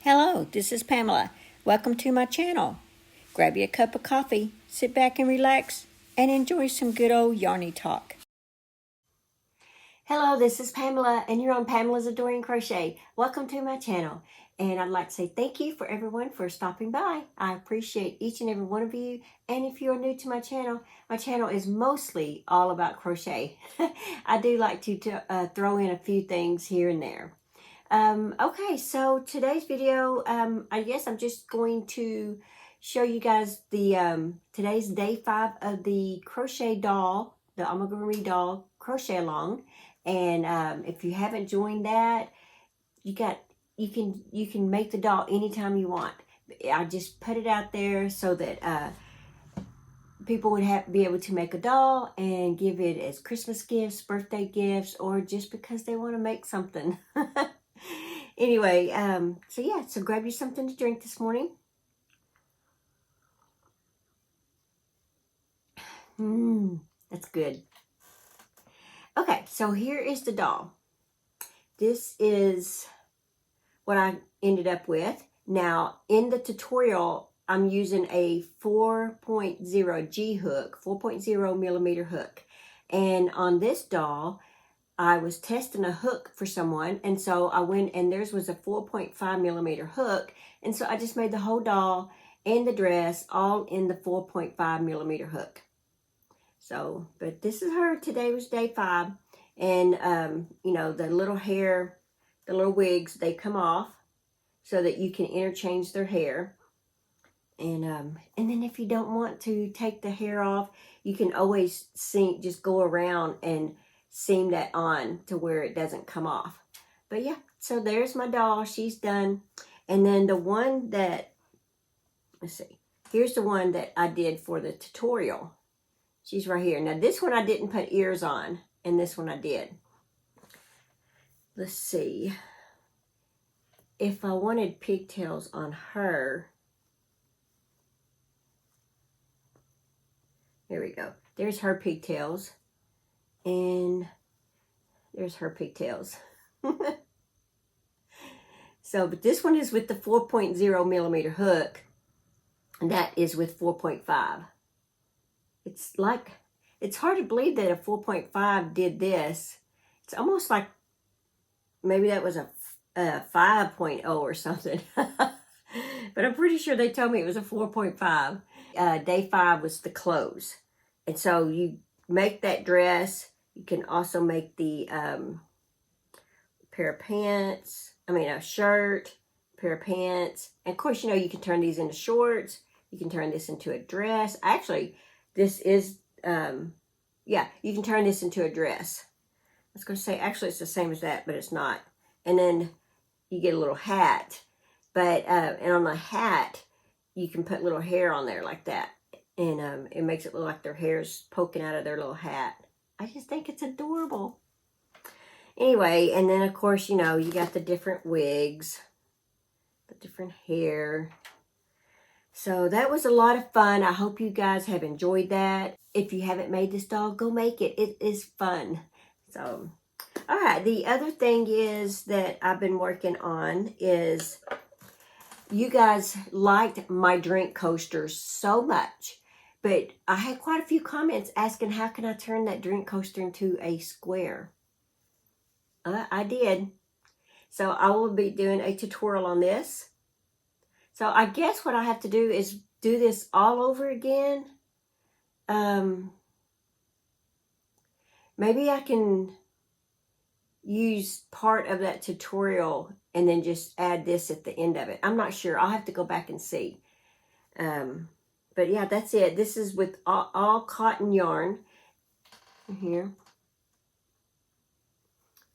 Hello, this is Pamela. Welcome to my channel. Grab you a cup of coffee, sit back and relax, and enjoy some good old yarny talk. Hello, this is Pamela, and you're on Pamela's Adoring Crochet. Welcome to my channel, and I'd like to say thank you for everyone for stopping by. I appreciate each and every one of you, and if you're new to my channel is mostly all about crochet. I do like to throw in a few things here and there. Okay, so today's video, I guess I'm just going to show you guys the today's day 5 of the crochet doll, the amigurumi doll crochet along. And if you haven't joined that, you can make the doll anytime you want. I just put it out there so that people would be able to make a doll and give it as Christmas gifts, birthday gifts, or just because they want to make something. Anyway, so grab you something to drink this morning. That's good. Okay, so here is the doll. This is what I ended up with. Now, in the tutorial, I'm using a 4.0 G hook, 4.0 millimeter hook. And on this doll, I was testing a hook for someone, and so I went, and theirs was a 4.5 millimeter hook, and so I just made the whole doll and the dress all in the 4.5 millimeter hook. So, but this is her. Today was day 5, and you know, the little hair, the little wigs, they come off so that you can interchange their hair. And then if you don't want to take the hair off, you can always just go around and seam that on to where it doesn't come off. But yeah, so there's my doll. She's done. And then the one that, let's see, here's the one that I did for the tutorial. She's right here. Now this one I didn't put ears on, and this one I did. Let's see. If I wanted pigtails on her, there we go. There's her pigtails. And there's her pigtails. So, but this one is with the 4.0 millimeter hook. And that is with 4.5. It's hard to believe that a 4.5 did this. It's almost like maybe that was a 5.0 or something. But I'm pretty sure they told me it was a 4.5. Day 5 was the clothes. And so you make that dress. You can also make the pair of pants, a shirt, pair of pants. And of course, you know, you can turn these into shorts. You can turn this into a dress. Actually, this is, yeah, you can turn this into a dress. I was going to say, actually, it's the same as that, but it's not. And then you get a little hat. But, and on the hat, you can put little hair on there like that. And it makes it look like their hair's poking out of their little hat. I just think it's adorable. Anyway, and then of course, you know, you got the different wigs, the different hair. So that was a lot of fun. I hope you guys have enjoyed that. If you haven't made this doll, go make it. It is fun. So, all right. The other thing is that I've been working on is you guys liked my drink coasters so much. But I had quite a few comments asking how can I turn that drink coaster into a square. I did. So I will be doing a tutorial on this. So I guess what I have to do is do this all over again. Maybe I can use part of that tutorial and then just add this at the end of it. I'm not sure. I'll have to go back and see. But yeah, that's it. This is with all cotton yarn here.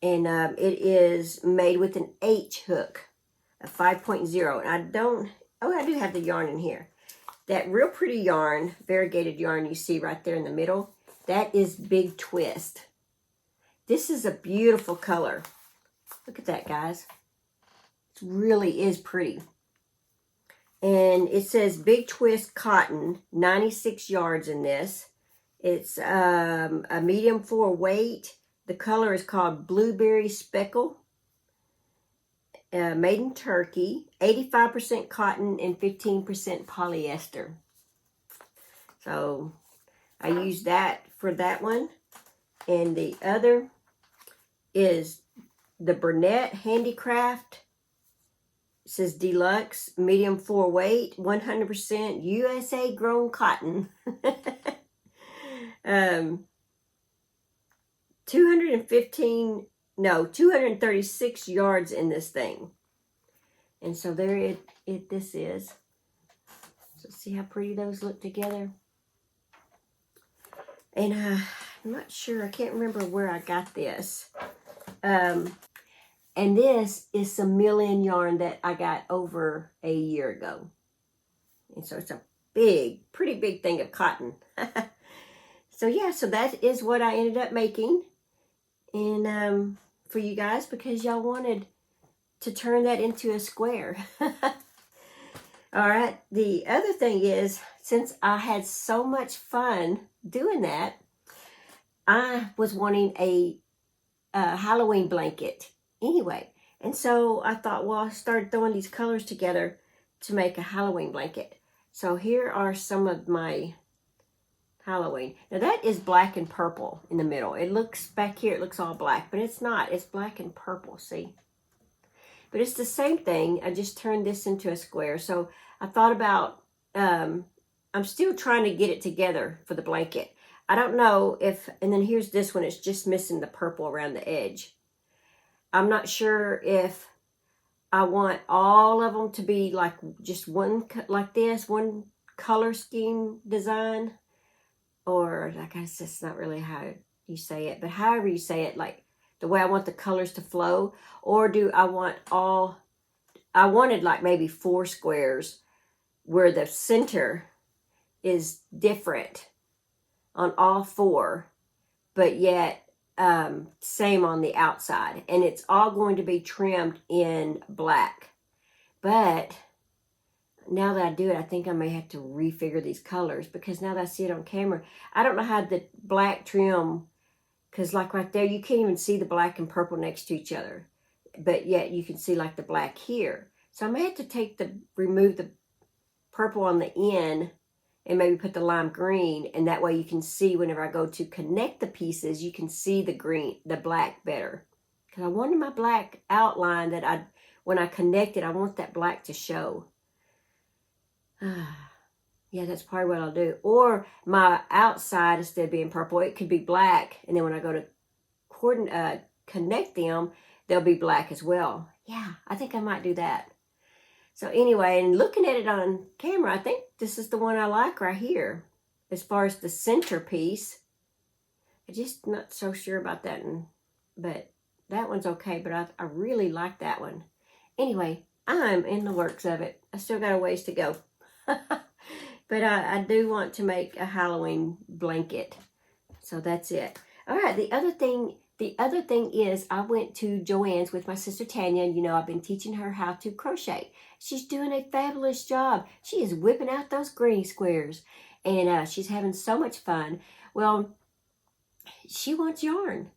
And it is made with an H hook, a 5.0. And I do have the yarn in here. That real pretty yarn, variegated yarn you see right there in the middle, that is Big Twist. This is a beautiful color. Look at that, guys. It really is pretty. And it says Big Twist Cotton, 96 yards in this. It's a medium 4 weight. The color is called Blueberry Speckle. made in Turkey, 85% cotton and 15% polyester. So I used that for that one. And the other is the Burnett Handicraft. It says deluxe, medium 4 weight, 100% USA grown cotton. 236 yards in this thing. And so there this is. So see how pretty those look together. And I'm not sure, I can't remember where I got this. And this is some mill-in yarn that I got over a year ago. And so it's a pretty big thing of cotton. So yeah, so that is what I ended up making. And for you guys, because y'all wanted to turn that into a square. All right, the other thing is, since I had so much fun doing that, I was wanting a Halloween blanket anyway. And so I thought, well, I started throwing these colors together to make a Halloween blanket. So here are some of my Halloween. Now that is black and purple in the middle. It looks back here, it looks all black, but it's not. It's black and purple, see? But it's the same thing. I just turned this into a square. So I thought about, I'm still trying to get it together for the blanket. I don't know if, and then here's this one. It's just missing the purple around the edge. I'm not sure if I want all of them to be like just one, like this, one color scheme design. Or I guess it's not really how you say it, but however you say it, like the way I want the colors to flow. Or do I want I wanted like maybe 4 squares where the center is different on all 4, but yet same on the outside. And it's all going to be trimmed in black. But now that I do it, I think I may have to refigure these colors, because now that I see it on camera, I don't know how the black trim, because like right there, you can't even see the black and purple next to each other, but yet you can see like the black here. So I may have to remove the purple on the end and maybe put the lime green, and that way you can see whenever I go to connect the pieces, you can see the black better. Because I wanted my black outline that when I connect it, I want that black to show. Yeah, that's probably what I'll do. Or my outside, instead of being purple, it could be black. And then when I go to connect them, they'll be black as well. Yeah, I think I might do that. So anyway, and looking at it on camera, I think this is the one I like right here. As far as the centerpiece, I'm just not so sure about that one. But that one's okay, but I really like that one. Anyway, I'm in the works of it. I still got a ways to go. But I do want to make a Halloween blanket. So that's it. All right, the other thing is I went to Joann's with my sister Tanya. And, you know, I've been teaching her how to crochet. She's doing a fabulous job. She is whipping out those granny squares. And she's having so much fun. Well, she wants yarn.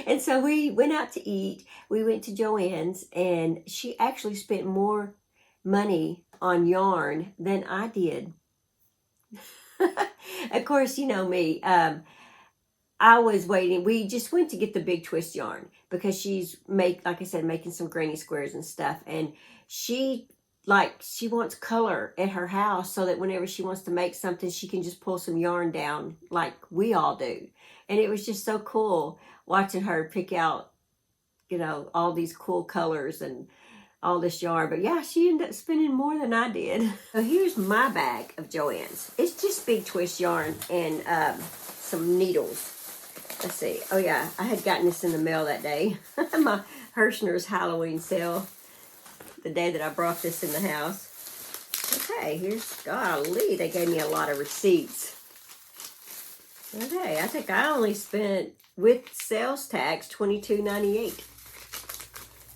And so we went out to eat. We went to Joann's, and she actually spent more money on yarn than I did. Of course, you know me. I was waiting. We just went to get the big twist yarn because she's like I said, making some granny squares and stuff. And she wants color at her house so that whenever she wants to make something, she can just pull some yarn down like we all do. And it was just so cool watching her pick out, you know, all these cool colors and all this yarn. But yeah, she ended up spending more than I did. So here's my bag of Joann's. It's just big twist yarn and some needles. Let's see. Oh yeah, I had gotten this in the mail that day. My Hirschner's Halloween sale. The day that I brought this in the house. Okay, here's, golly, they gave me a lot of receipts. Okay, I think I only spent, with sales tax, $22.98.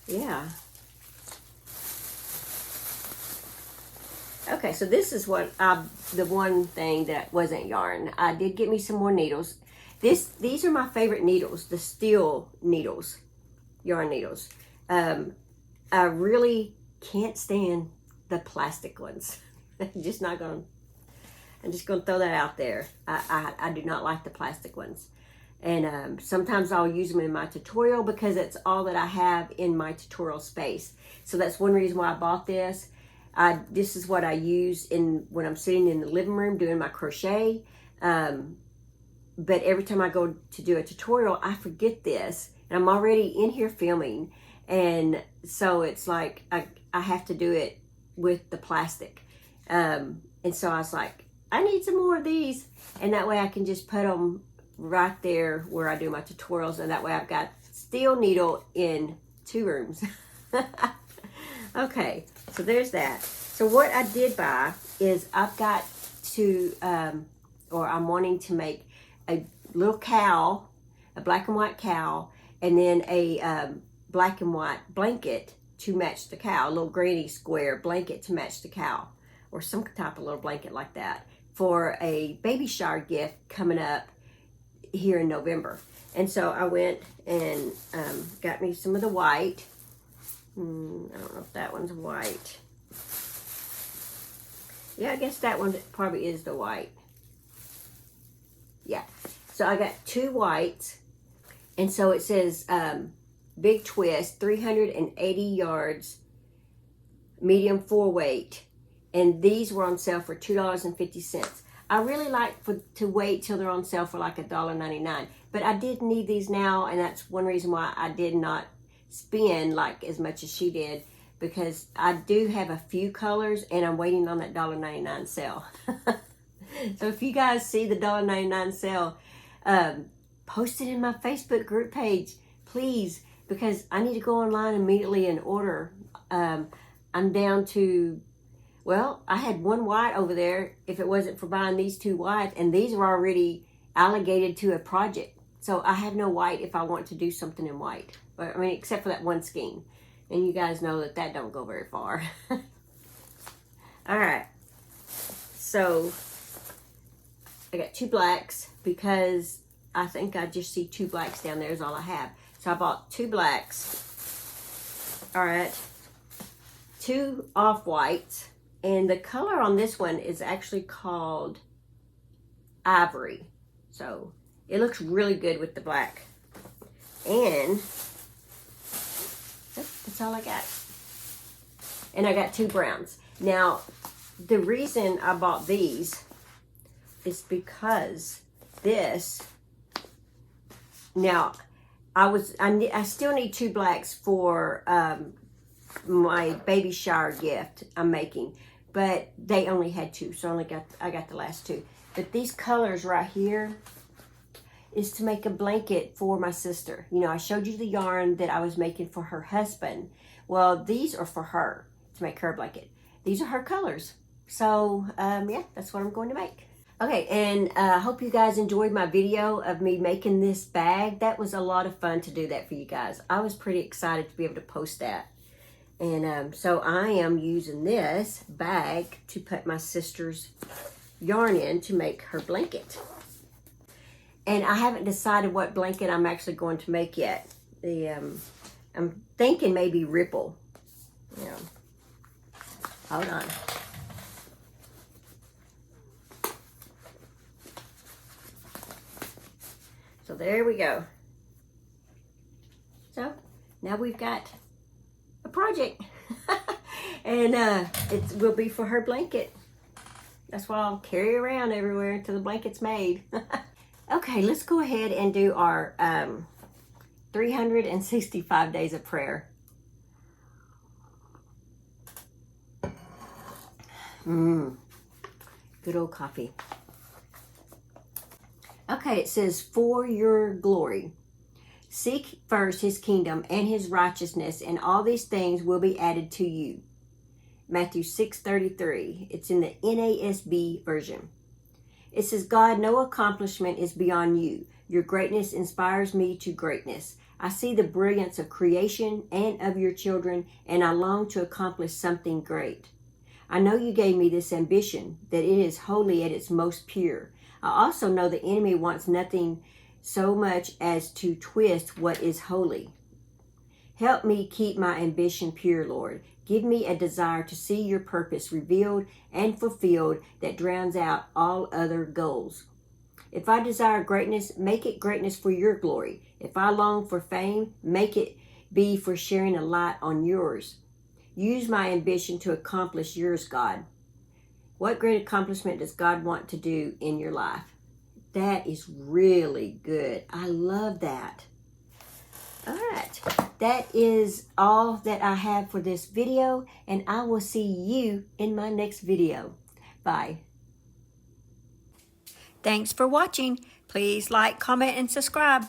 Yeah. Okay, so this is what the one thing that wasn't yarn. I did get me some more needles. These are my favorite needles, the steel needles, yarn needles. I really can't stand the plastic ones. I'm just gonna throw that out there. I do not like the plastic ones. And sometimes I'll use them in my tutorial because it's all that I have in my tutorial space. So that's one reason why I bought this. This is what I use when I'm sitting in the living room doing my crochet. But every time I go to do a tutorial, I forget this. And I'm already in here filming. And so it's like I have to do it with the plastic. And so I was like, I need some more of these. And that way I can just put them right there where I do my tutorials. And that way I've got steel needle in 2 rooms. Okay, so there's that. So what I did buy is I've got to, or I'm wanting to make a little cowl, a black and white cowl, and then a black and white blanket to match the cowl, a little granny square blanket to match the cowl, or some type of little blanket like that for a baby shower gift coming up here in November. And so I went and got me some of the white. I don't know if that one's white. Yeah, I guess that one probably is the white. Yeah. So I got 2 whites. And so it says Big Twist, 380 yards, medium 4 weight. And these were on sale for $2.50. I really like to wait till they're on sale for like $1.99. But I did need these now, and that's one reason why I did not spend like as much as she did, because I do have a few colors and I'm waiting on that $1.99 sale. So if you guys see the $1.99 sale, post it in my Facebook group page, please, because I need to go online immediately and order. I'm down to, well, I had 1 white over there if it wasn't for buying these 2 whites, and these were already allocated to a project. So I have no white if I want to do something in white. I mean, except for that one skein. And you guys know that don't go very far. All right. So I got 2 blacks because I think I just see 2 blacks down there is all I have. So I bought 2 blacks. All right. 2 off-whites. And the color on this one is actually called Ivory. So it looks really good with the black. And that's all I got. And I got 2 browns. Now, the reason I bought these is because this, now, I still need 2 blacks for my baby shower gift I'm making, but they only had 2, so I got the last 2. But these colors right here is to make a blanket for my sister. You know, I showed you the yarn that I was making for her husband. Well, these are for her, to make her a blanket. These are her colors. So, yeah, that's what I'm going to make. Okay, and I hope you guys enjoyed my video of me making this bag. That was a lot of fun to do that for you guys. I was pretty excited to be able to post that. And so I am using this bag to put my sister's yarn in to make her blanket. And I haven't decided what blanket I'm actually going to make yet. I'm thinking maybe Ripple. Yeah. Hold on. So there we go. So now we've got a project. And it will be for her blanket. That's why I'll carry around everywhere until the blanket's made. Okay, let's go ahead and do our 365 days of prayer. Good old coffee. Okay, it says, for your glory. Seek first his kingdom and his righteousness, and all these things will be added to you. Matthew 6:33. It's in the NASB version. It says, God, no accomplishment is beyond you. Your greatness inspires me to greatness. I see the brilliance of creation and of your children, and I long to accomplish something great. I know you gave me this ambition, that it is holy at its most pure. I also know the enemy wants nothing so much as to twist what is holy. Help me keep my ambition pure, Lord. Give me a desire to see your purpose revealed and fulfilled that drowns out all other goals. If I desire greatness, make it greatness for your glory. If I long for fame, make it be for sharing a light on yours. Use my ambition to accomplish yours, God. What great accomplishment does God want to do in your life? That is really good. I love that. All right, that is all that I have for this video, and I will see you in my next video. Bye. Thanks for watching. Please like, comment, and subscribe.